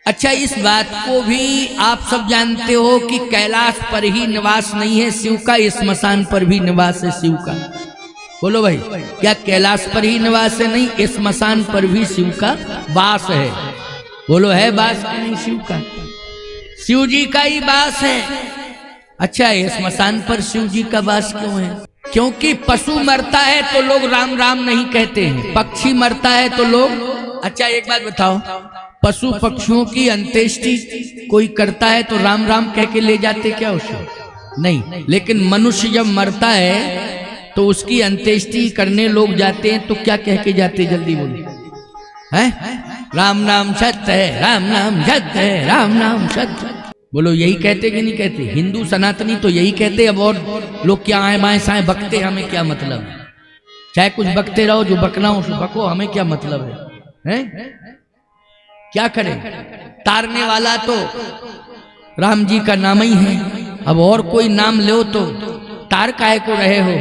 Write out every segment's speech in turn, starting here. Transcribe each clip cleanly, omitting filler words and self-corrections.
अच्छा, इस बात को भी आप सब जानते हो कि कैलाश पर ही निवास नहीं है शिव का, स्मशान पर भी निवास है शिव का। बोलो भाई, क्या कैलाश पर ही निवास है? नहीं, स्मशान पर भी शिव का वास है। बोलो, है वास कि नहीं शिव का? शिव जी का ही वास है। अच्छा, स्मशान पर शिव जी का वास क्यों है? क्योंकि पशु मरता है तो लोग राम राम नहीं कहते हैं, पक्षी मरता है तो लोग। अच्छा, एक बात बताओ, पशु पक्षियों की अंत्येष्टि कोई करता है तो राम राम कह के ले जाते क्या उसे? नहीं। लेकिन मनुष्य जब मरता है तो उसकी अंत्येष्टि करने लोग जाते हैं तो क्या कह के जाते? जल्दी बोलो। है राम नाम सत्य है, राम नाम सत्य है, राम नाम सत्य। बोलो, यही कहते कि नहीं कहते? हिंदू सनातनी तो यही कहते। अब और लोग क्या आए बाएं साएं बकते, हमें क्या मतलब है? चाहे कुछ बकते रहो, जो बकना हो उसे बको, हमें क्या मतलब है? क्या करें? तारने वाला तो राम जी का नाम ही है। अब और कोई नाम लो तो तार काहे को रहे हो?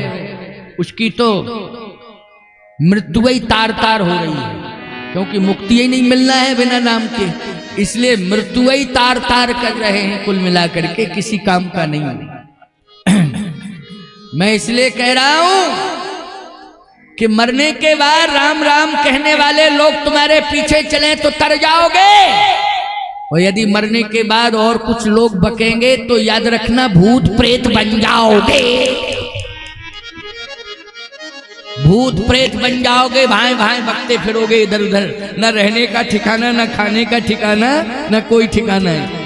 उसकी तो मृत्यु ही तार तार हो रही है, क्योंकि मुक्ति ही नहीं मिलना है बिना नाम के, इसलिए मृत्यु ही तार तार कर रहे हैं। कुल मिलाकर के किसी काम का नहीं। मैं इसलिए कह रहा हूं कि मरने के बाद राम राम कहने वाले लोग तुम्हारे पीछे चले तो तर जाओगे, और यदि मरने के बाद और कुछ लोग बकेंगे तो याद रखना भूत प्रेत बन जाओगे। भूत प्रेत बन जाओगे, भाई भाई बकते फिरोगे इधर उधर, न रहने का ठिकाना, न खाने का ठिकाना, न कोई ठिकाना है।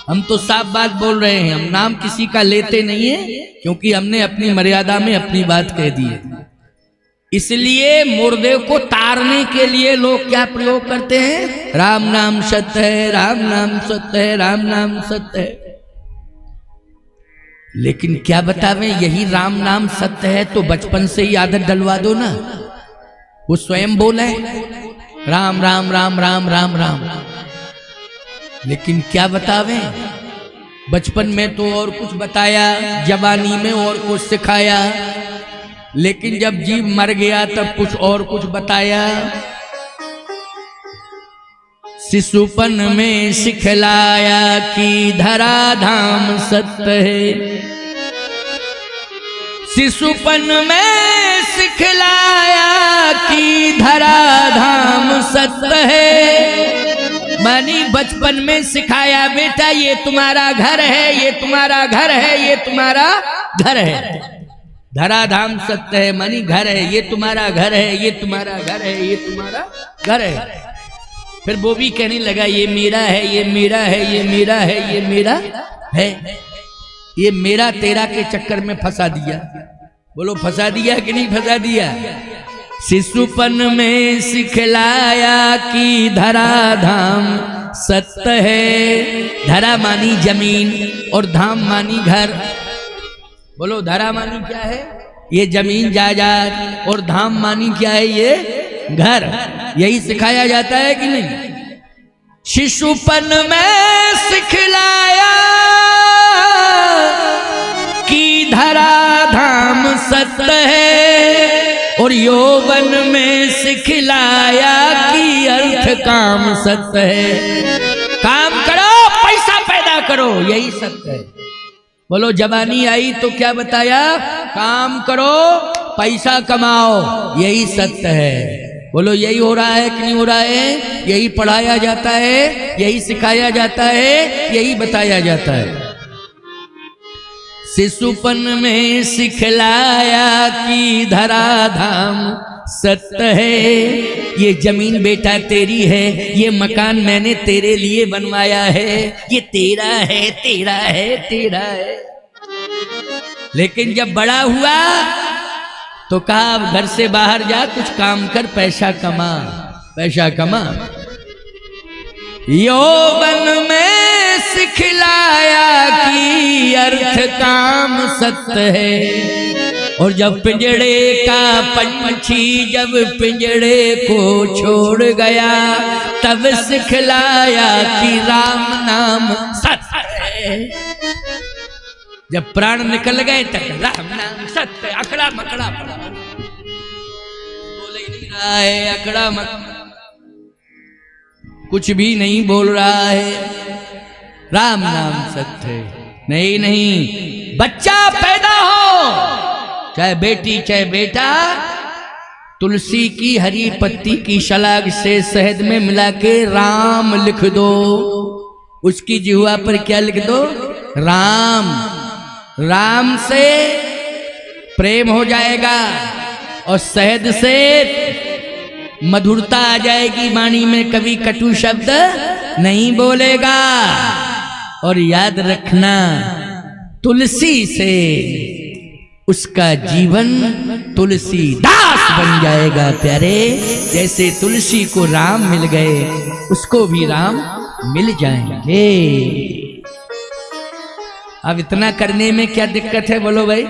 हम तो साफ बात बोल रहे हैं, हम नाम किसी का लेते नहीं है, क्योंकि हमने अपनी मर्यादा में अपनी बात कह दी है। इसलिए मुर्दे को तारने के लिए लोग क्या प्रयोग करते हैं? राम नाम सत्य है, राम नाम सत्य है, राम नाम सत्य है। लेकिन क्या बतावें, यही राम नाम सत्य है तो बचपन से ही आदत डलवा दो ना। वो स्वयं बोले राम राम राम राम राम राम, लेकिन क्या बतावें, बचपन में तो और कुछ बताया, जवानी में और कुछ सिखाया, लेकिन जब जीव मर गया तब कुछ और कुछ बताया। शिशुपन में सिखलाया कि धरा धाम सत्य है। शिशुपन में सिखलाया कि धरा धाम सत्य है। मानी बचपन में सिखाया, बेटा ये तुम्हारा घर है, ये तुम्हारा घर है, ये तुम्हारा घर है। धरा धाम सत्य है मानी घर है, ये तुम्हारा घर है, ये तुम्हारा घर है, ये तुम्हारा घर है। फिर वो भी कहने लगा ये मेरा है, ये मेरा है, ये मेरा है, ये मेरा है। ये मेरा तेरा के चक्कर में फंसा दिया। बोलो, फंसा दिया कि नहीं फंसा दिया? शिशुपन में सिखलाया कि धरा धाम सत्य है। धरा मानी जमीन और धाम मानी घर। बोलो, धरा मानी क्या है? ये जमीन जायदाद, और धाम मानी क्या है? ये घर। यही सिखाया जाता है कि नहीं? शिशुपन में सिखलाया कि धरा धाम सत्य है, और यौवन में सिखलाया कि अर्थ काम सत्य है। काम करो, पैसा पैदा करो, यही सत्य है। बोलो, जवानी आई तो क्या बताया? काम करो, पैसा कमाओ, यही सत्य है। बोलो, यही हो रहा है कि नहीं हो रहा है? यही पढ़ाया जाता है, यही सिखाया जाता है, यही बताया जाता है। शिशुपन में सिखलाया कि धरा धाम सत्य है। ये जमीन बेटा तेरी है, ये मकान मैंने तेरे लिए बनवाया है, ये तेरा है, तेरा है, तेरा है। लेकिन जब बड़ा हुआ तो कहा अब घर से बाहर जा, कुछ काम कर, पैसा कमा, पैसा कमा। यौवन में सिखलाया कि अर्थ काम सत्य है। और जब पिंजड़े का पंछी जब पिंजड़े को छोड़ गया, तब सिखलाया कि राम नाम सत्य है। जब प्राण निकल गए तक राम नाम सत्य। अकड़ा मकड़ा पड़ा, बोले ही नहीं रहा है, अकड़ा मकड़ा। कुछ भी नहीं बोल रहा है। राम नाम सत्य है। नहीं नहीं, बच्चा पैदा हो, चाहे बेटी चाहे बेटा, तुलसी की हरी पत्ती की शलाग से शहद में मिला के राम लिख दो। उसकी जिह्वा पर क्या लिख दो? राम। राम से प्रेम हो जाएगा और शहद से मधुरता आ जाएगी वाणी में, कभी कटु शब्द नहीं बोलेगा। और याद रखना, तुलसी से उसका जीवन तुलसीदास बन जाएगा प्यारे। जैसे तुलसी को राम मिल गए, उसको भी राम मिल जाएंगे। अब इतना करने में क्या दिक्कत है बोलो भाई?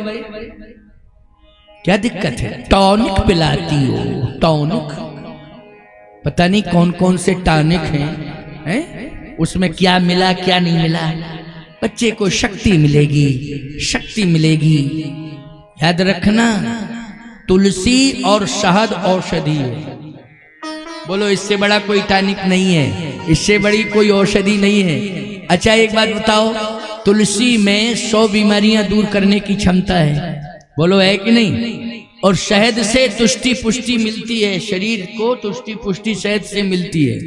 क्या दिक्कत है? टॉनिक पिलाती हो, टॉनिक, पता नहीं कौन कौन से टॉनिक हैं, उसमें क्या मिला क्या नहीं मिला। बच्चे को शक्ति मिलेगी, शक्ति मिलेगी। याद रखना, तुलसी और शहद औषधि है। बोलो, इससे बड़ा कोई टॉनिक नहीं है, इससे बड़ी कोई औषधि नहीं है। अच्छा एक बात बताओ, तुलसी में 100 बीमारियां दूर करने की क्षमता है, बोलो है कि नहीं? और शहद से तुष्टि पुष्टि मिलती है, शरीर को तुष्टि पुष्टि शहद से मिलती है।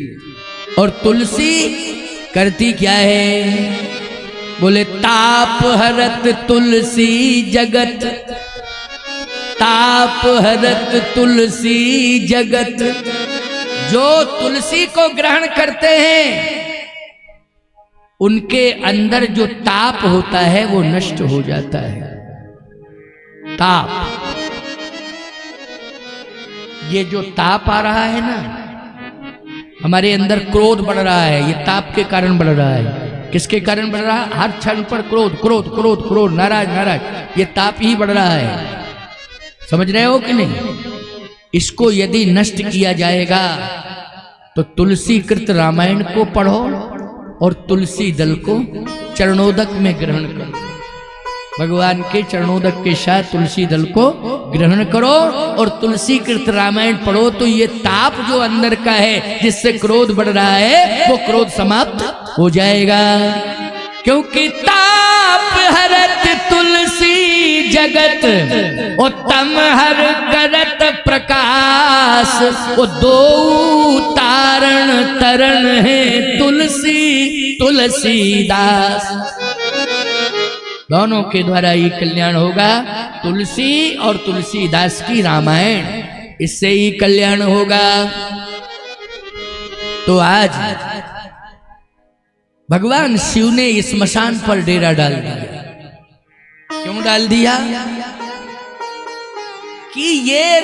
और तुलसी करती क्या है? बोले, ताप हरत तुलसी जगत, ताप हरत तुलसी जगत। जो तुलसी को ग्रहण करते हैं, उनके अंदर जो ताप होता है वो नष्ट हो जाता है। ताप, ये जो ताप आ रहा है ना, हमारे अंदर क्रोध बढ़ रहा है, ये ताप के कारण बढ़ रहा है। किसके कारण बढ़ रहा है? हर क्षण पर क्रोध क्रोध क्रोध क्रोध, नाराज नाराज, ये ताप ही बढ़ रहा है। समझ रहे हो कि नहीं? इसको यदि नष्ट किया जाएगा तो तुलसी कृत रामायण को पढ़ो और तुलसी दल को चरणोदक में ग्रहण करो। भगवान के चरणोदक के साथ तुलसी दल को ग्रहण करो और तुलसी कृत रामायण पढ़ो, तो ये ताप जो अंदर का है, जिससे क्रोध बढ़ रहा है, वो क्रोध समाप्त हो जाएगा। क्योंकि ताप हरत तुलसी जगत, उत्तम हर करत प्रकाश। वो दो तारण तरण है तुलसी तुलसीदास। दोनों के द्वारा ही कल्याण होगा। तुलसी और तुलसीदास की रामायण, इससे ही कल्याण होगा। तो आज भगवान शिव ने इस स्मशान पर डेरा डाल दिया। क्यों डाल दिया? कि ये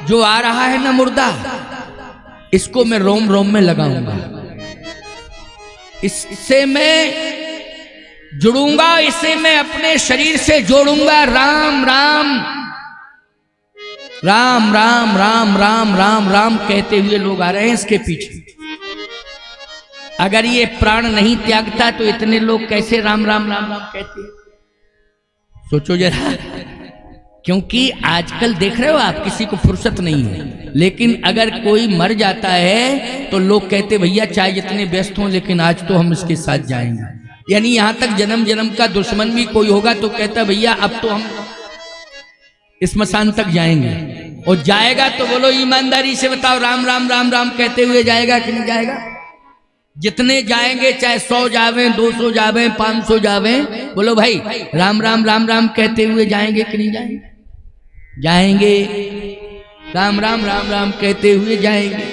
जो आ रहा है ना मुर्दा, इसको मैं रोम रोम में लगाऊंगा, इससे मैं जुड़ूंगा, इसे मैं अपने शरीर से जोड़ूंगा। राम राम राम राम राम राम राम राम कहते हुए लोग आ रहे हैं इसके पीछे। अगर ये प्राण नहीं त्यागता तो इतने लोग कैसे राम राम राम राम कहते हैं? सोचो जरा। क्योंकि आजकल देख रहे हो आप, किसी को फुर्सत नहीं है। लेकिन अगर कोई मर जाता है तो लोग कहते भैया चाहे जितने व्यस्त हों, लेकिन आज तो हम इसके साथ जाएंगे। यानी यहां तक जन्म जन्म का दुश्मन भी कोई होगा तो कहता भैया अब तो हम स्मशान तक जाएंगे। और जाएगा तो बोलो ईमानदारी से बताओ, राम राम राम राम कहते हुए जाएगा कि नहीं जाएगा? जितने जाएंगे, चाहे 100 जावे, 200 जावे, 500 जावे, बोलो भाई राम राम राम राम कहते हुए जाएंगे कि नहीं जाएंगे? जाएंगे। राम राम राम राम कहते हुए जाएंगे।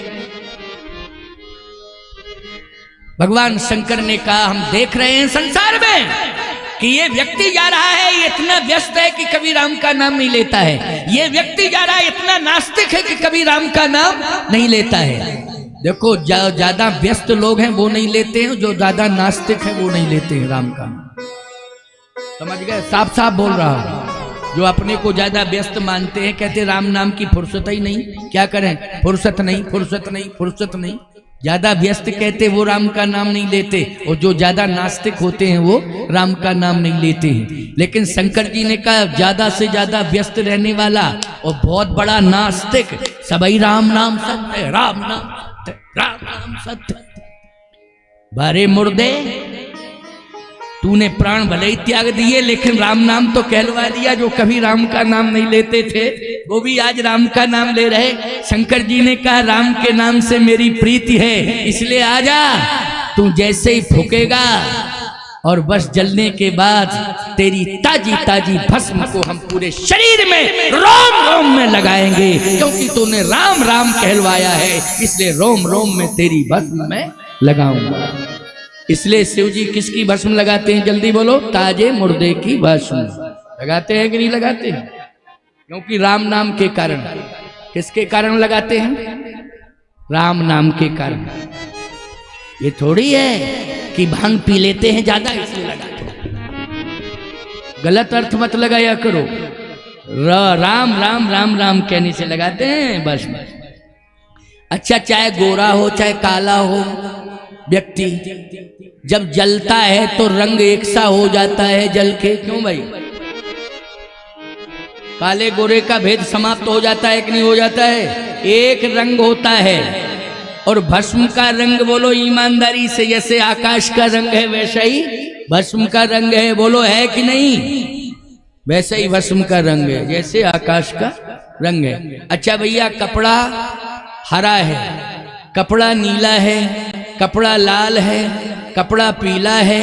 भगवान शंकर ने कहा, हम देख रहे हैं संसार में कि ये व्यक्ति जा रहा है, ये इतना व्यस्त है कि कभी राम का नाम नहीं लेता है। ये व्यक्ति जा रहा है, इतना नास्तिक है कि कभी राम का नाम नहीं लेता है। देखो, ज्यादा व्यस्त लोग हैं वो नहीं लेते हैं, जो ज्यादा नास्तिक है वो नहीं लेते हैं राम का नाम। समझ गए? साफ साफ बोल रहा हूं। जो अपने को ज्यादा व्यस्त मानते हैं, कहते राम नाम की फुर्सत ही नहीं, क्या करें, फुर्सत नहीं फुर्सत नहीं फुर्सत नहीं। ज्यादा व्यस्त कहते वो राम का नाम नहीं लेते, और जो ज्यादा नास्तिक होते हैं वो राम का नाम नहीं लेते हैं। लेकिन शंकर जी ने कहा, ज्यादा से ज्यादा व्यस्त रहने वाला और बहुत बड़ा नास्तिक, सबई राम नाम सत्य, राम नाम सत्य, राम नाम सत्य। बारे मुर्दे, तूने प्राण भले ही त्याग दिए लेकिन राम नाम तो कहलवा दिया। जो कभी राम का नाम नहीं लेते थे वो भी आज राम का नाम ले रहे। शंकर जी ने कहा राम के नाम से मेरी प्रीति है, इसलिए आजा। तू जैसे ही फूकेगा और बस जलने के बाद तेरी ताजी ताजी भस्म को हम पूरे शरीर में रोम रोम में लगाएंगे, क्योंकि तूने राम राम कहलवाया है, इसलिए रोम रोम में तेरी भस्म में लगाऊंगा। इसलिए शिव जी किसकी भस्म लगाते हैं? जल्दी बोलो। ताजे मुर्दे की भस्म लगाते हैं कि नहीं लगाते हैं? क्योंकि राम नाम के कारण। किसके कारण लगाते हैं? राम नाम के कारण। ये थोड़ी है कि भांग पी लेते हैं ज्यादा इसलिए लगाते हैं। गलत अर्थ मत लगाया करो। राम राम राम राम कहने से लगाते हैं बस। अच्छा, चाहे गोरा हो चाहे काला हो, व्यक्ति जब जलता है तो रंग एक सा हो जाता है जल के। क्यों भाई? काले गोरे का भेद समाप्त हो जाता है कि नहीं हो जाता है? एक रंग होता है। और भस्म का रंग बोलो ईमानदारी से, जैसे आकाश का रंग है वैसा ही भस्म का रंग है। बोलो है कि नहीं? वैसे ही भस्म का रंग है जैसे आकाश का रंग है। अच्छा भैया, कपड़ा हरा है, कपड़ा नीला है, कपड़ा लाल है, कपड़ा पीला है,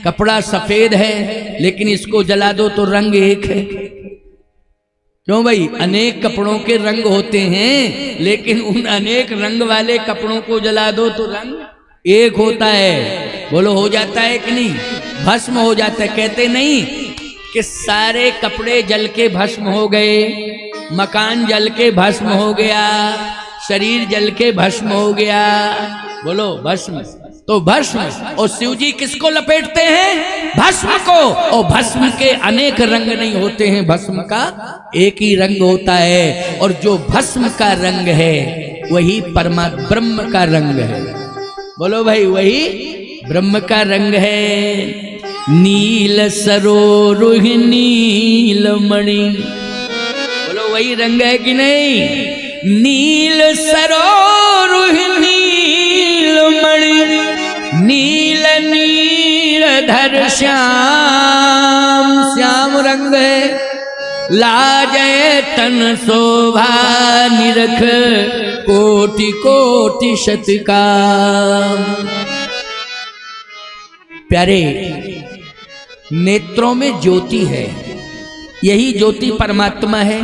कपड़ा सफेद है, लेकिन इसको जला दो तो रंग एक है। क्यों भाई? अनेक कपड़ों के रंग होते हैं, लेकिन उन अनेक रंग वाले कपड़ों को जला दो तो रंग एक होता है। बोलो हो जाता है कि नहीं? भस्म हो जाता है। कहते नहीं कि सारे कपड़े जल के भस्म हो गए, मकान जल के भस्म हो गया, शरीर जल के भस्म हो गया। बोलो भस्म। तो भस्म, और शिव जी किसको लपेटते हैं? भस्म को। और भस्म के अनेक रंग नहीं होते हैं, भस्म का एक ही रंग होता है। और जो भस्म का रंग है वही परमात्मा ब्रह्म का रंग है। बोलो भाई, वही ब्रह्म का रंग है। नील सरोरुह नील मणि, बोलो वही रंग है कि नहीं? नील सरोरुह नील मणि, नील नीलधर श्याम, श्याम रंग है। लाजय तन शोभा निरख, कोटि कोटि शतका। प्यारे, नेत्रों में ज्योति है, यही ज्योति परमात्मा है।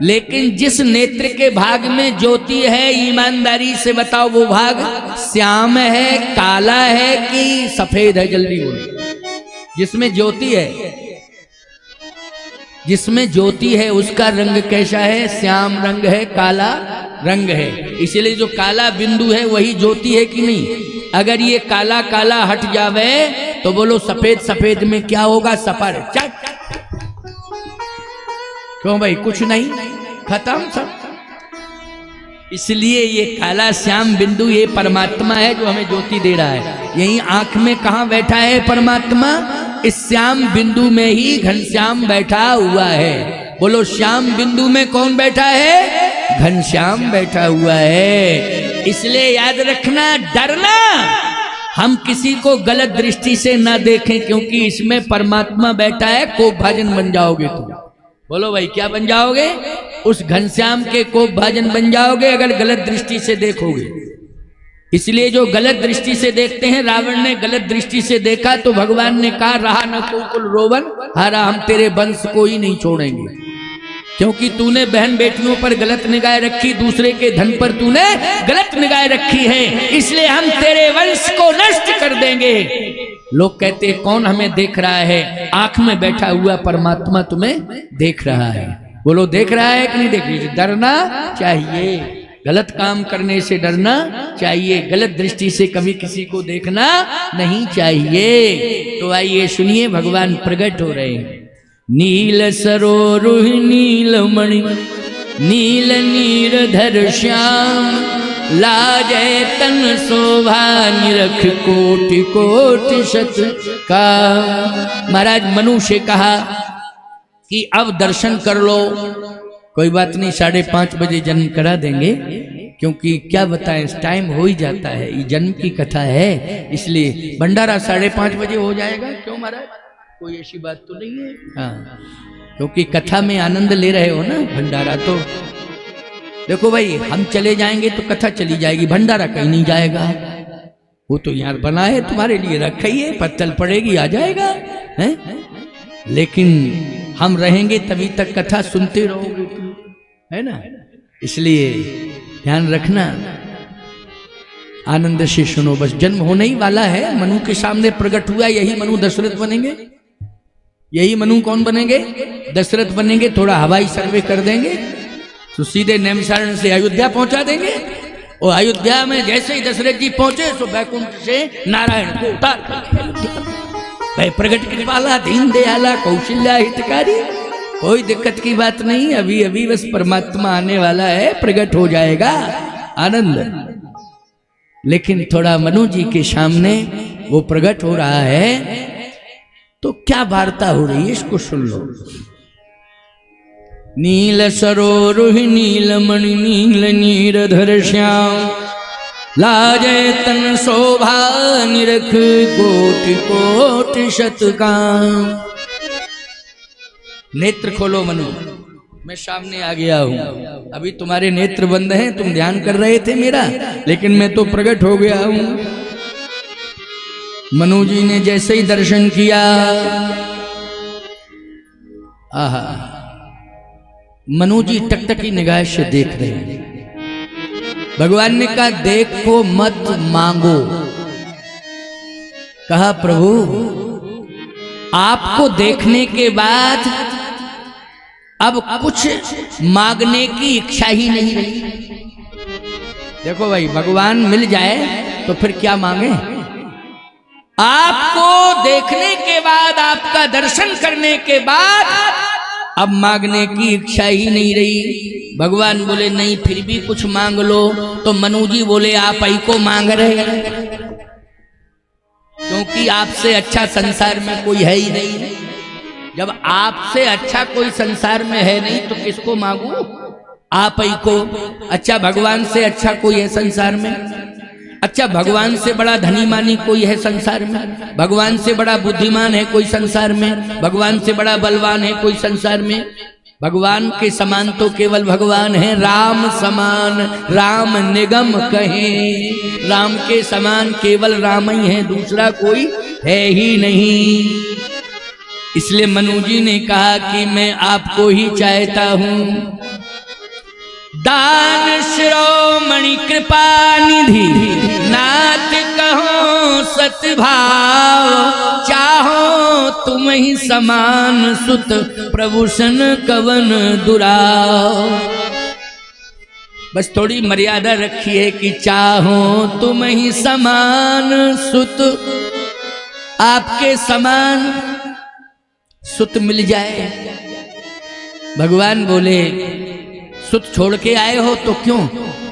लेकिन जिस नेत्र के भाग में ज्योति है, ईमानदारी से बताओ वो भाग श्याम है, काला है कि सफेद है? जल्दी बोलो। जिसमें ज्योति है, जिसमें ज्योति है उसका रंग कैसा है? श्याम रंग है, काला रंग है। इसलिए जो काला बिंदु है वही ज्योति है कि नहीं? अगर ये काला काला हट जावे तो बोलो सफेद सफेद में क्या होगा? सफर चट। क्यों भाई? कुछ नहीं, खत्म सब। इसलिए ये काला श्याम बिंदु ये परमात्मा है जो हमें ज्योति दे रहा है। यही आंख में कहाँ बैठा है परमात्मा? इस श्याम बिंदु में ही घनश्याम बैठा हुआ है। बोलो श्याम बिंदु में कौन बैठा है? घनश्याम बैठा हुआ है। इसलिए याद रखना, डरना हम किसी को गलत दृष्टि से ना देखें, क्योंकि इसमें परमात्मा बैठा है। कोप भाजन बन जाओगे तुम। बोलो भाई, क्या बन जाओगे? उस घनश्याम के कोप भाजन बन जाओगे अगर गलत दृष्टि से देखोगे। इसलिए जो गलत दृष्टि से देखते हैं, रावण ने गलत दृष्टि से देखा तो भगवान ने कहा रहा न कुल रोवन हारा, हम तेरे वंश को ही नहीं छोड़ेंगे। क्योंकि तूने बहन बेटियों पर गलत निगाह रखी, दूसरे के धन पर तूने गलत निगाह रखी है, इसलिए हम तेरे वंश को नष्ट कर देंगे। लोग कहते हैं कौन हमें देख रहा है? आंख में बैठा हुआ परमात्मा तुम्हें देख रहा है। बोलो देख रहा है कि नहीं देख रही? डरना चाहिए, गलत काम करने से डरना चाहिए, गलत दृष्टि से कभी किसी को देखना नहीं चाहिए। तो आइए सुनिए, भगवान प्रकट हो रहे हैं। नील सरोरुह नील मणि, नील नीरधर श्याम, लाजय तन शोभा निरख, कोटि कोटि शत का। महाराज मनु से कहा कि अब दर्शन कर लो। कोई बात नहीं, 5:30 बजे जन्म करा देंगे, क्योंकि क्या बताएं, टाइम हो ही जाता है, ये जन्म की कथा है, इसलिए भंडारा 5:30 बजे हो जाएगा। क्यों महाराज, कोई ऐसी बात तो नहीं है? हाँ, क्योंकि कथा में आनंद ले रहे हो ना। भंडारा तो देखो भाई, हम चले जाएंगे तो कथा चली जाएगी, भंडारा कहीं नहीं जाएगा। वो तो यार बना है तुम्हारे लिए, रखा ही है, पत्तल पड़ेगी आ जाएगा है? लेकिन हम रहेंगे तभी तक कथा सुनते रहोगे, है ना। इसलिए ध्यान रखना, आनंद से सुनो। बस जन्म होने ही वाला है, मनु के सामने प्रकट हुआ, यही मनु दशरथ बनेंगे। यही मनु कौन बनेंगे? दशरथ बनेंगे। थोड़ा हवाई सर्वे कर देंगे तो सीधे नैमिषारण्य से अयोध्या पहुंचा देंगे। और अयोध्या में जैसे ही दशरथ जी पहुंचे तो बैकुंठ से नारायण को उतार भाई, प्रगट कृपाला दीन दयाला कौशल्या हितकारी, कोई दिक्कत की बात नहीं। अभी अभी बस परमात्मा आने वाला है, प्रकट हो जाएगा, आनंद। लेकिन थोड़ा मनु जी के सामने वो प्रकट हो रहा है तो क्या वार्ता हो रही है, इसको सुन लो। नील सरोरुहि नीलमणि नील नीरधर श्याम, लाजय तन शोभा निरख कोटि कोटि शतकाम। नेत्र खोलो मनु, मैं सामने आ गया हूं। अभी तुम्हारे नेत्र बंद हैं, तुम ध्यान कर रहे थे मेरा, लेकिन मैं तो प्रकट हो गया हूं। मनु जी ने जैसे ही दर्शन किया, आहा, मनु जी टकटकी निगाह से देख रहे हैं। भगवान ने कहा देखो मत मांगो। कहा प्रभु आपको देखने के बाद अब कुछ मांगने की इच्छा ही नहीं रही। देखो भाई, भगवान मिल जाए तो फिर क्या मांगे। आपको देखने के बाद, आपका दर्शन करने के बाद अब मांगने की इच्छा ही नहीं रही। भगवान बोले नहीं, फिर भी कुछ मांग लो। तो मनु जी बोले आप ही को मांग रहे, क्योंकि आपसे अच्छा संसार में कोई है ही नहीं। जब आपसे अच्छा कोई संसार में है नहीं तो किसको मांगू? आप ही को। अच्छा, भगवान से अच्छा कोई है संसार में? अच्छा, भगवान से बड़ा धनी मानी कोई है संसार में? भगवान से बड़ा बुद्धिमान है कोई संसार में? भगवान से बड़ा बलवान है कोई संसार में? भगवान के समान तो केवल भगवान है। राम समान राम निगम कहें, राम के समान केवल राम ही है, दूसरा कोई है ही नहीं। इसलिए मनु जी ने कहा कि मैं आपको ही चाहता हूं। दान शिरोमणि कृपा निधि, नाथ कहो सतभाव, चाहो तुम ही समान सुत, प्रभु सन कवन दुराव। बस थोड़ी मर्यादा रखिए कि चाहो तुम ही समान सुत, आपके समान सुत मिल जाए। भगवान बोले सुत छोड़ के आए हो तो क्यों?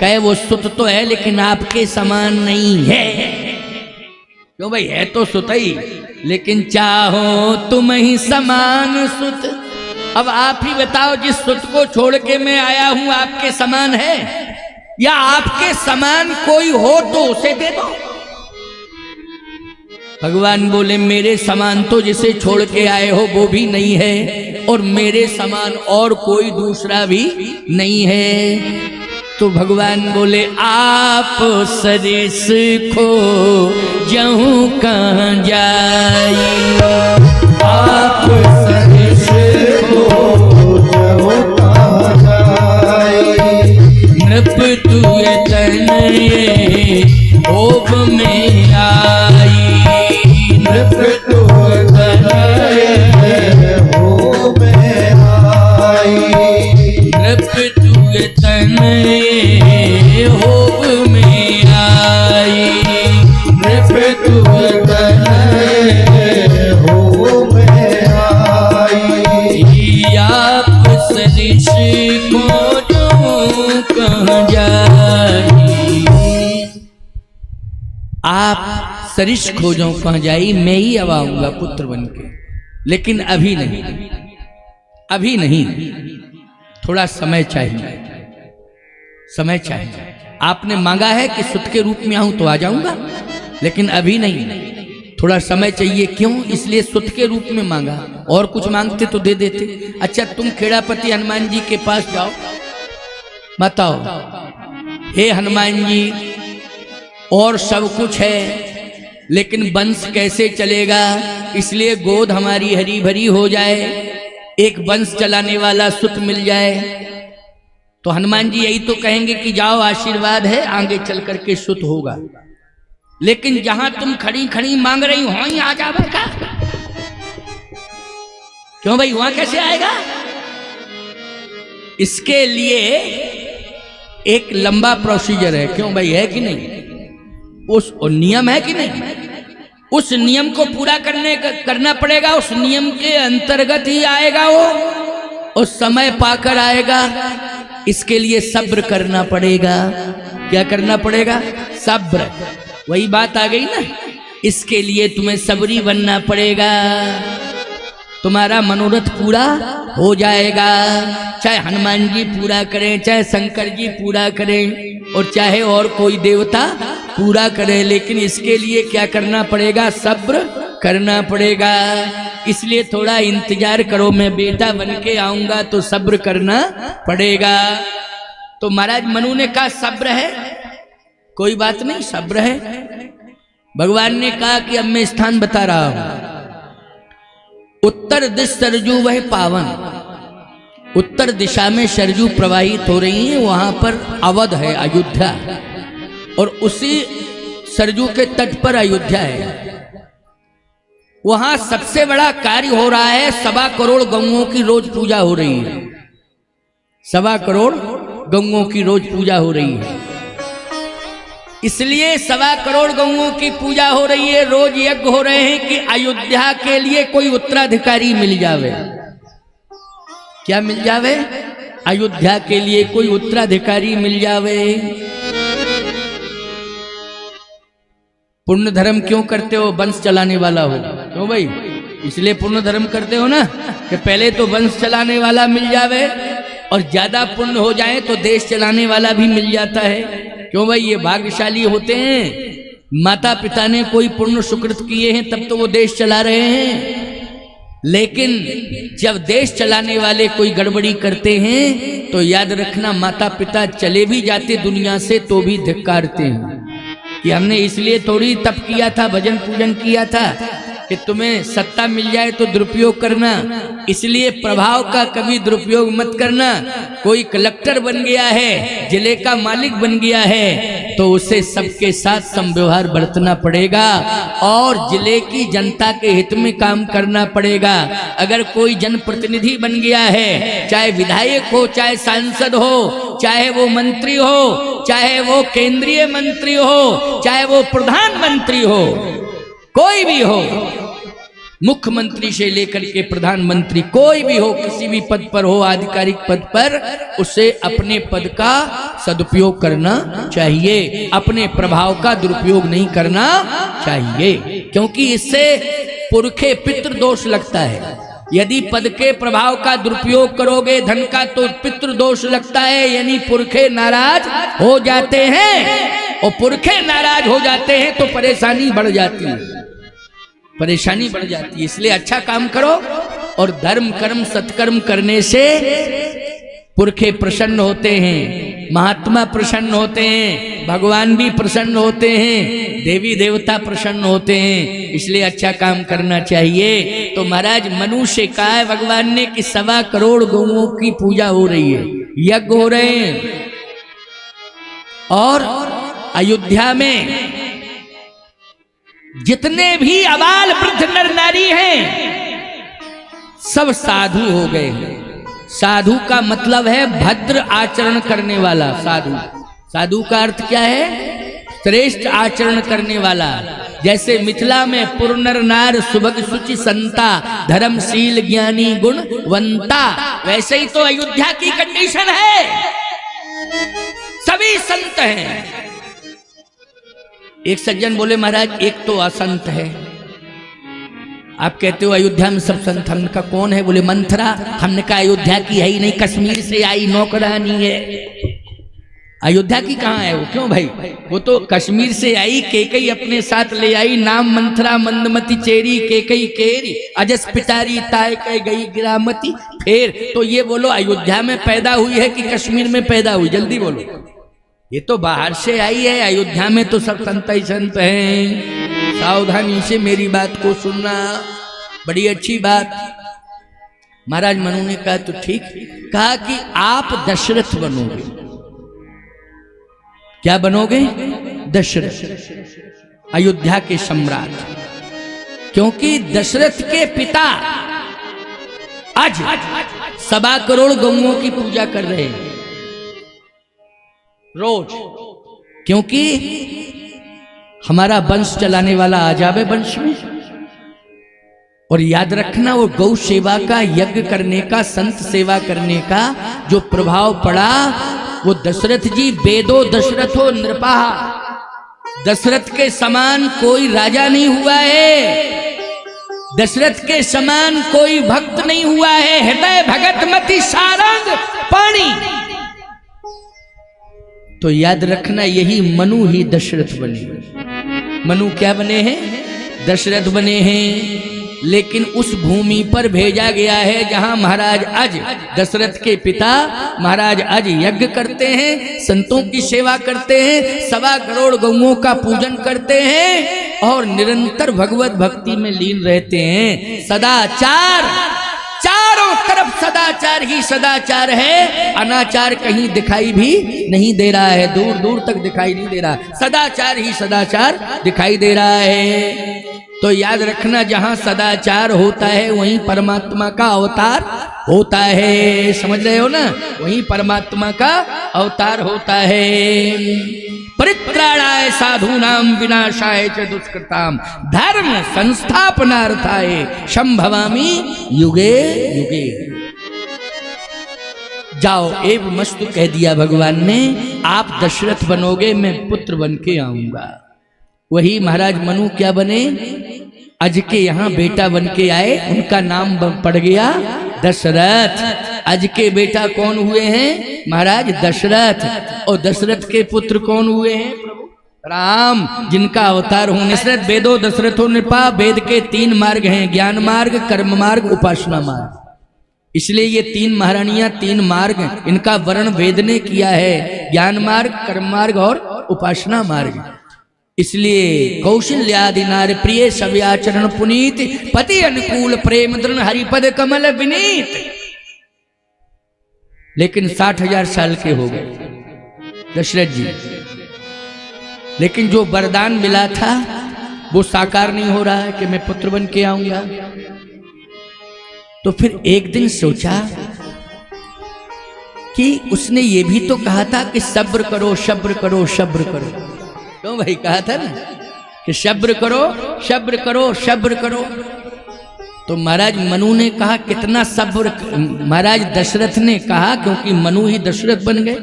कहे वो सुत तो है लेकिन आपके समान नहीं है। क्यों भाई, है तो सुत ही, लेकिन चाहो तुम ही समान सुत। अब आप ही बताओ, जिस सुत को छोड़ के मैं आया हूं आपके समान है, या आपके समान कोई हो तो उसे दे दो। भगवान बोले मेरे समान तो जिसे छोड़ के आए हो वो भी नहीं है, और मेरे समान और कोई दूसरा भी नहीं है। तो भगवान बोले आप सरिस खो जहूं कहाँ जाई, आप सरिस खो जहूं कहाँ जाई, नृप तुए तनये ओब में आई, नृप तुए तनये ओब में आई, नृप तुए तनये ओब में आई, नृप तुए तनये ओब में आई, आप सरिस को जो कहाँ जाई, आप सरिस खोजो कहाँ जाई, मैं ही अब आऊंगा पुत्र बन के, लेकिन अभी नहीं, अभी नहीं, थोड़ा समय चाहिए, समय चाहिए। आपने मांगा है कि सुत के रूप में आऊं तो आ जाऊंगा, लेकिन अभी नहीं, थोड़ा समय चाहिए। क्यों? इसलिए सुत के रूप में मांगा, और कुछ मांगते तो दे देते। अच्छा, तुम खेड़ापति हनुमान जी के पास जाओ, बताओ, हे हनुमान जी, और सब कुछ है, लेकिन वंश कैसे चलेगा? इसलिए गोद हमारी हरी भरी हो जाए, एक वंश चलाने वाला सुत मिल जाए। तो हनुमान जी यही तो कहेंगे कि जाओ, आशीर्वाद है, आगे चल करके सुत होगा। लेकिन जहां तुम खड़ी खड़ी मांग रही हो, वहीं आ जाएगा। क्यों भाई, वहां कैसे आएगा? इसके लिए एक लंबा प्रोसीजर है। क्यों भाई, है कि नहीं? उस नियम है कि नहीं? उस नियम को पूरा करना पड़ेगा। उस नियम के अंतर्गत ही आएगा वो, उस समय पाकर आएगा। इसके लिए सब्र करना पड़ेगा। क्या करना पड़ेगा? सब्र। वही बात आ गई ना, इसके लिए तुम्हें सबरी बनना पड़ेगा, तुम्हारा मनोरथ पूरा हो जाएगा। चाहे हनुमान जी पूरा करें, चाहे शंकर जी पूरा करें, और चाहे और कोई देवता पूरा करे, लेकिन इसके लिए क्या करना पड़ेगा? सब्र करना पड़ेगा। इसलिए थोड़ा इंतजार करो, मैं बेटा बन के आऊंगा तो सब्र करना पड़ेगा। तो महाराज मनु ने कहा सब्र है, कोई बात नहीं, सब्र है। भगवान ने कहा कि अब मैं स्थान बता रहा हूं। उत्तर दिश सरजू वह पावन, उत्तर दिशा में सरजू प्रवाहित हो रही है, वहां पर अवध है, अयोध्या, और उसी सरजू के तट पर अयोध्या है। वहां सबसे बड़ा कार्य हो रहा है, 1.25 करोड़ गौओं की रोज पूजा हो रही है। 1.25 करोड़ गौओं की रोज पूजा हो रही है। इसलिए 1.25 करोड़ गौओं की पूजा हो रही है, रोज यज्ञ हो रहे हैं कि अयोध्या के लिए कोई उत्तराधिकारी मिल जावे। क्या मिल जावे? अयोध्या के लिए कोई उत्तराधिकारी मिल जावे। पुण्य धर्म क्यों करते हो? वंश चलाने वाला हो। क्यों भाई? इसलिए पुण्य धर्म करते हो ना, कि पहले तो वंश चलाने वाला मिल जावे, और ज्यादा पुण्य हो जाए तो देश चलाने वाला भी मिल जाता है। क्यों भाई? ये भाग्यशाली होते हैं। माता पिता ने कोई पुण्य सुकृत किए हैं, तब तो वो देश चला रहे हैं। लेकिन जब देश चलाने वाले कोई गड़बड़ी करते हैं, तो याद रखना, माता पिता चले भी जाते दुनिया से तो भी धिक्कारते हैं कि हमने इसलिए थोड़ी तप किया था, भजन पूजन किया था कि तुम्हें सत्ता मिल जाए तो दुरुपयोग करना, इसलिए प्रभाव का कभी दुरुपयोग मत करना। कोई कलेक्टर बन गया है, जिले का मालिक बन गया है, तो उसे सबके साथ समव्यवहार बरतना पड़ेगा और जिले की जनता के हित में काम करना पड़ेगा। अगर कोई जनप्रतिनिधि बन गया है, चाहे विधायक हो, चाहे सांसद हो, चाहे वो मंत्री हो, चाहे वो केंद्रीय मंत्री हो, चाहे वो प्रधानमंत्री हो, कोई भी हो, मुख्यमंत्री से लेकर के प्रधानमंत्री, कोई भी हो, किसी भी पद पर हो, आधिकारिक पद पर, उसे अपने पद का सदुपयोग करना चाहिए, अपने प्रभाव का दुरुपयोग नहीं करना चाहिए, क्योंकि इससे पुरखे पितृ दोष लगता है। यदि पद के प्रभाव का दुरुपयोग करोगे धन का, तो पितृ दोष लगता है, यानी पुरखे नाराज हो जाते हैं, और पुरखे नाराज हो जाते हैं तो परेशानी बढ़ जाती है, परेशानी बढ़ जाती है। इसलिए अच्छा काम करो, और धर्म कर्म सत्कर्म करने से पुरखे प्रसन्न होते हैं, महात्मा प्रसन्न होते हैं, भगवान भी प्रसन्न होते हैं, देवी देवता प्रसन्न होते हैं। इसलिए अच्छा काम करना चाहिए। तो महाराज मनु से कहा है भगवान ने कि 1.25 करोड़ गौओं की पूजा हो रही है, यज्ञ हो रहे हैं, और अयोध्या में जितने भी अबाल वृद्ध नर नारी हैं सब साधु हो गए हैं। साधु का मतलब है भद्र आचरण करने वाला। साधु, साधु का अर्थ क्या है? श्रेष्ठ आचरण करने वाला। जैसे मिथिला में पुर नर नार सुभग सुचि संता, धर्मशील ज्ञानी गुणवंता, वैसे ही तो अयोध्या की कंडीशन है, सभी संत हैं। एक सज्जन बोले महाराज एक तो असंत है। आप कहते हो अयोध्या में सब संत, हमने कहा कौन है? बोले मंथरा। हमने कहा अयोध्या की है ही नहीं, कश्मीर से आई नौकरानी है। अयोध्या की कहाँ है वो? क्यों भाई? वो तो कश्मीर से आई, केकई अपने साथ ले आई, नाम मंथरा मंदमती चेरी, केकई केरी अजस पिटारी ताय कह गई गिरामती। फिर तो ये बोलो अयोध्या में पैदा हुई है कि कश्मीर में पैदा हुई? जल्दी बोलो। ये तो बाहर से आई है, अयोध्या में तो सब संत ही संत हैं। सावधानी से मेरी बात को सुनना, बड़ी अच्छी बात। महाराज मनु ने कहा तो ठीक, कहा कि आप दशरथ बनोगे। क्या बनोगे? दशरथ, अयोध्या के सम्राट। क्योंकि दशरथ के पिता आज 1.25 करोड़ गौओं की पूजा कर रहे हैं रोज। क्योंकि हमारा वंश चलाने वाला आ जावे वंश में। और याद रखना, वो गौ सेवा का, यज्ञ करने का, संत सेवा करने का जो प्रभाव पड़ा, वो दशरथ जी वेदो दशरथो नृपा, दशरथ के समान कोई राजा नहीं हुआ है, दशरथ के समान कोई भक्त नहीं हुआ है। हृदय भगत मति सारंग पानी। तो याद रखना, यही मनु ही दशरथ बने। मनु क्या बने हैं? दशरथ बने हैं। लेकिन उस भूमि पर भेजा गया है जहां महाराज आज दशरथ के पिता महाराज आज यज्ञ करते हैं, संतों की सेवा करते हैं, 1.25 करोड़ गौओं का पूजन करते हैं और निरंतर भगवत भक्ति में लीन रहते हैं। सदाचार, चारों तरफ सदाचार ही सदाचार है। अनाचार कहीं दिखाई भी नहीं दे रहा है, दूर दूर तक दिखाई नहीं दे रहा। सदाचार ही सदाचार दिखाई दे रहा है। तो याद रखना, जहां सदाचार होता है वहीं परमात्मा का अवतार होता है। समझ रहे हो ना? वहीं परमात्मा का अवतार होता है। परित्राणाय साधूनाम विनाशाय च दुष्कृताम धर्म संस्थापनार्थाय संभवामि युगे युगे। जाओ एव मस्तु कह दिया भगवान ने, आप दशरथ बनोगे, मैं पुत्र बन के आऊंगा। वही महाराज मनु क्या बने? अज के यहाँ बेटा बन के आए, उनका नाम पड़ गया दशरथ। अज के बेटा कौन हुए हैं? महाराज दशरथ। और दशरथ के पुत्र कौन हुए हैं? राम, जिनका अवतार होने। दशरथ वेदो दशरथो नृपा। वेद के 3 मार्ग हैं, ज्ञान मार्ग, कर्म मार्ग, उपासना मार्ग। इसलिए ये 3 महारानियां, 3 मार्ग, इनका वर्ण वेद ने किया है, ज्ञान मार्ग, कर्म मार्ग और उपासना मार्ग। इसलिए कौशल्यादि नार प्रिय सव्याचरण पुनीत, पति अनुकूल प्रेम दृढ़ हरिपद कमल विनीत। लेकिन 60,000 साल के हो गए दशरथ जी, लेकिन जो वरदान मिला था वो साकार नहीं हो रहा है कि मैं पुत्र बन के आऊंगा। तो फिर एक दिन सोचा कि उसने ये भी तो कहा था कि सब्र करो, सब्र करो, सब्र करो। क्यों भाई? कहा था ना कि सब्र करो, सब्र करो, सब्र करो। तो महाराज मनु ने कहा कितना सब्र? महाराज दशरथ ने कहा, क्योंकि मनु ही दशरथ बन गए,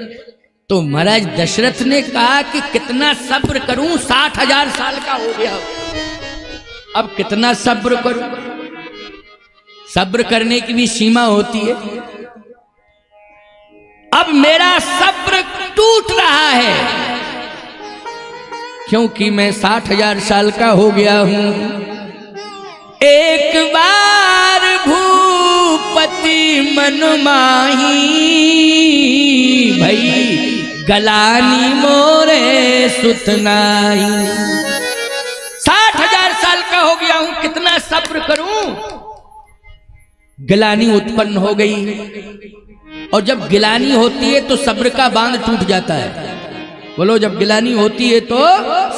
तो महाराज दशरथ ने कहा कि कितना सब्र करूं, 60,000 साल का हो गया, अब कितना सब्र करूं? सब्र करने की भी सीमा होती है। अब मेरा सब्र टूट रहा है, क्योंकि मैं 60,000 साल का हो गया हूं। एक बार भूपति मन माही, भई गलानी मोरे सुतनाई। 60,000 साल का हो गया हूं, कितना सब्र करूं? गिलानी उत्पन्न हो गई, और जब गिलानी होती है तो सब्र का बांध टूट जाता है। बोलो, जब गिलानी होती है तो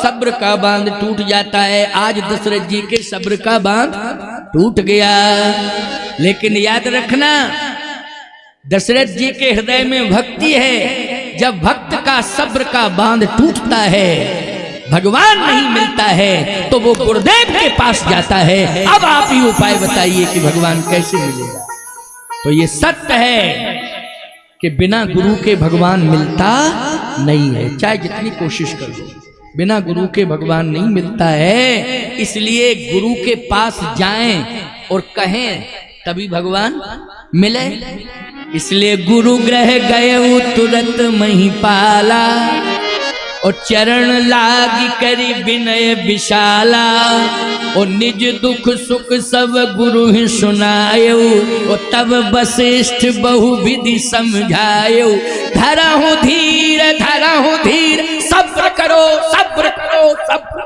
सब्र का बांध टूट जाता है। आज दशरथ जी के सब्र का बांध टूट गया। लेकिन याद रखना, दशरथ जी के हृदय में भक्ति है। जब भक्त का सब्र का बांध टूटता है, भगवान नहीं मिलता है, तो वो गुरुदेव के पास जाता है। अब आप ही उपाय बताइए कि भगवान कैसे मिलेगा। तो ये सत्य है कि बिना गुरु के भगवान मिलता नहीं है, चाहे जितनी कोशिश कर लो, बिना गुरु के भगवान नहीं मिलता है। इसलिए गुरु के पास जाएं और कहें, तभी भगवान मिले। इसलिए गुरु ग्रह गए तुरंत महिपाला, और चरण लागी करी विनय विशाला, और निज दुख सुख सब गुरु ही सुनायो, और तब वशिष्ठ बहु विधि समझायो। धरहु धीर सब्र करो सब्र करो सब्र।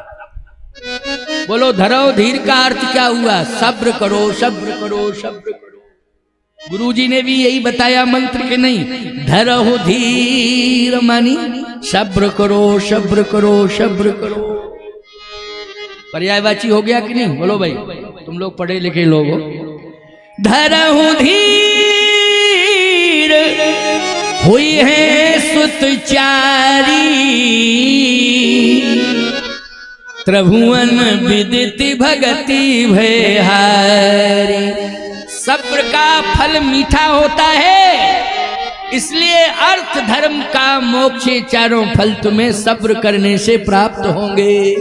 बोलो धरो धीर का अर्थ क्या हुआ? सब्र करो सब्र करो सब्र करो। गुरुजी ने भी यही बताया मंत्र के नहीं, धरहु धीर मानी सब्र करो सब्र करो सब्र करो। पर्यायवाची हो गया कि नहीं? बोलो भाई, तुम लोग पढ़े लिखे लोग हो। धरहु धीर हुई है सुतचारी, त्रिभुवन विदित भगति भयहारी। सब्र का फल मीठा होता है, इसलिए अर्थ धर्म का मोक्ष चारों फल तुम्हें सब्र करने से प्राप्त होंगे।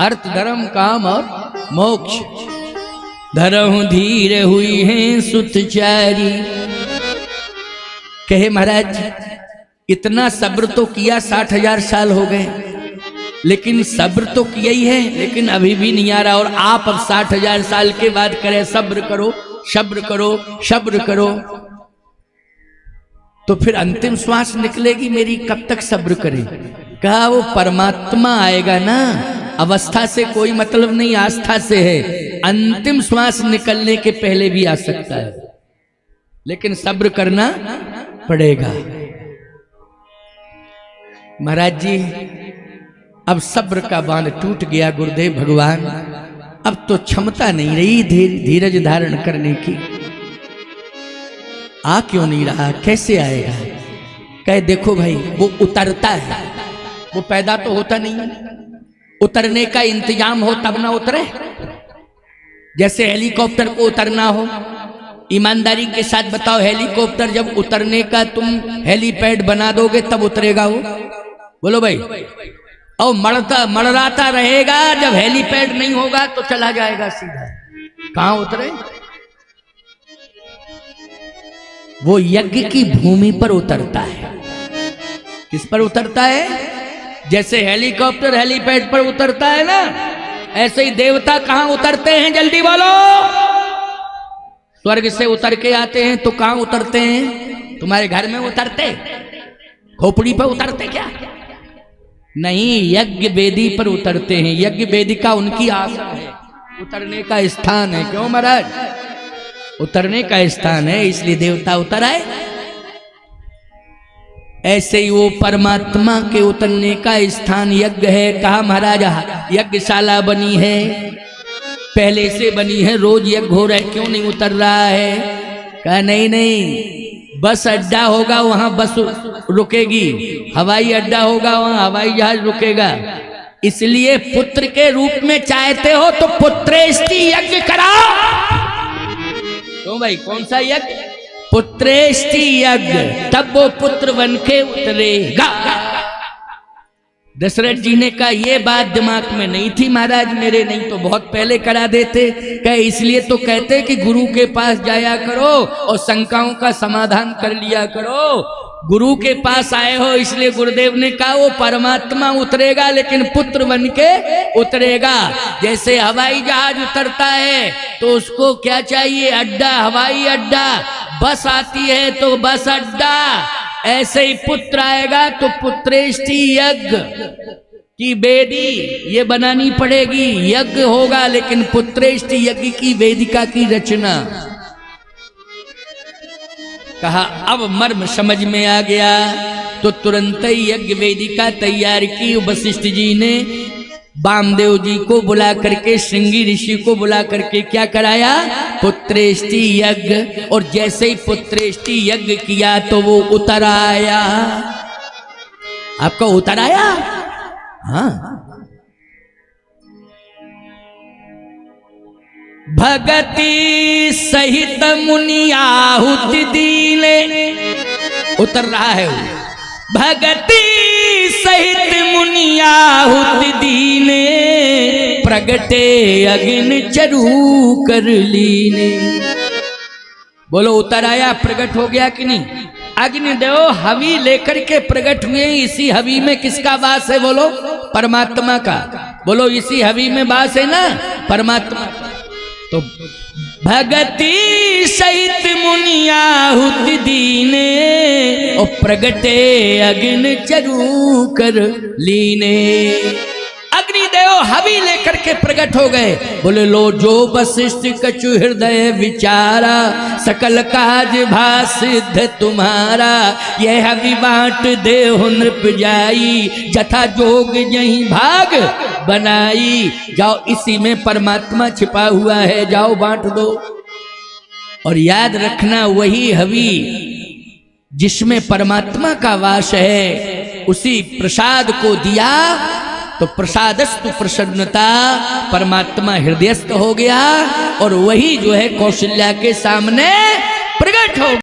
अर्थ धर्म काम और मोक्ष। धरहु धीर हुई है सुतचारी। कहे महाराज इतना सब्र तो किया, 60,000 साल हो गए, लेकिन सब्र तो किया ही है, लेकिन अभी भी नहीं आ रहा। और आप अब 60,000 साल के बाद करें सब्र करो सब्र करो सब्र करो, तो फिर अंतिम श्वास निकलेगी मेरी, कब तक सब्र करें? कहा वो परमात्मा आएगा ना, अवस्था से कोई मतलब नहीं, आस्था से है। अंतिम श्वास निकलने के पहले भी आ सकता है, लेकिन सब्र करना पड़ेगा। महाराज जी अब सब्र का बांध टूट गया गुरुदेव भगवान, अब तो क्षमता नहीं रही धीरज धारण करने की। आ क्यों नहीं रहा? कैसे आएगा? कहे देखो भाई वो उतरता है, वो पैदा तो होता नहीं है। उतरने का इंतजाम हो तब ना उतरे। जैसे हेलीकॉप्टर को उतरना हो, ईमानदारी के साथ बताओ, हेलीकॉप्टर जब उतरने का तुम हेलीपैड बना दोगे तब उतरेगा वो? बोलो भाई। और मड़राता रहेगा, जब हेलीपैड नहीं होगा तो चला जाएगा सीधा। कहां उतरे? वो यज्ञ की भूमि पर उतरता है। किस पर उतरता है? जैसे हेलीकॉप्टर हेलीपैड पर उतरता है ना, ऐसे ही देवता कहां उतरते हैं? जल्दी बोलो। स्वर्ग से उतर के आते हैं तो कहां उतरते हैं? तुम्हारे घर में उतरते? खोपड़ी पर उतरते क्या? नहीं, यज्ञ वेदी पर उतरते हैं। यज्ञ वेदिका उनकी आसन है, उतरने का स्थान है। क्यों महाराज? उतरने का स्थान है, इसलिए देवता उतर आए। ऐसे ही वो परमात्मा के उतरने का स्थान यज्ञ है। कहा महाराज यज्ञशाला बनी है, पहले से बनी है, रोज यज्ञ हो रहा है, क्यों नहीं उतर रहा है? कहा नहीं, बस अड्डा होगा वहां बस रुकेगी, हवाई अड्डा होगा वहां हवाई जहाज रुकेगा। इसलिए पुत्र के रूप में चाहते हो तो पुत्रेष्टि यज्ञ कराओ। क्यों भाई? कौन सा यज्ञ? पुत्रेष्टि यज्ञ, तब वो पुत्र बन के उतरेगा। दशरथ जी ने कहा ये बात दिमाग में नहीं थी महाराज मेरे, नहीं तो बहुत पहले करा देते। कहे इसलिए तो कहते कि गुरु के पास जाया करो और शंकाओं का समाधान कर लिया करो। गुरु के पास आए हो इसलिए गुरुदेव ने कहा वो परमात्मा उतरेगा, लेकिन पुत्र बन के उतरेगा। जैसे हवाई जहाज उतरता है तो उसको क्या चाहिए? अड्डा, हवाई अड्डा। बस आती है तो बस अड्डा। ऐसे ही पुत्र आएगा तो पुत्रेष्टि यज्ञ की वेदी ये बनानी पड़ेगी। यज्ञ होगा लेकिन पुत्रेष्टि यज्ञ की वेदिका की रचना। कहा अब मर्म समझ में आ गया, तो तुरंत ही यज्ञ वेदिका तैयार की। वशिष्ठ जी ने वामदेव जी को बुला करके, श्रृंगी ऋषि को बुला करके क्या कराया? पुत्रेष्टि यज्ञ। और जैसे ही पुत्रेष्टि यज्ञ किया तो वो उतर आया। आपका उतर आया? हाँ। भगति सहित मुनि आहुति दीने, उतर रहा है वो। भगति सहित मुनि आहुति दीने, प्रगटे अग्नि चरु कर लीने। बोलो उतर आया, प्रकट हो गया कि नहीं? अग्निदेव हवि लेकर के प्रकट हुए। इसी हवि में किसका वास है? बोलो परमात्मा का। बोलो इसी हवि में वास है ना परमात्मा। तो भगति सहित मुनियाहुति दीने और प्रगटे अग्नि चरु कर लीने। अग्निदेव हवि लेकर के प्रकट हो गए। बोले लो जो वशिष्ठ कछु हृदय विचारा, सकल काज भा सिद्ध तुम्हारा। यह हवि बांट देहु नृप जाई, जथा जोग यही भाग बनाई। जाओ इसी में परमात्मा छिपा हुआ है, जाओ बांट दो। और याद रखना वही हवि जिसमें परमात्मा का वास है, उसी प्रसाद को दिया तो प्रसादस्तु प्रसन्नता, परमात्मा हृदयस्थ हो गया और वही जो है कौशल्या के सामने प्रकट हो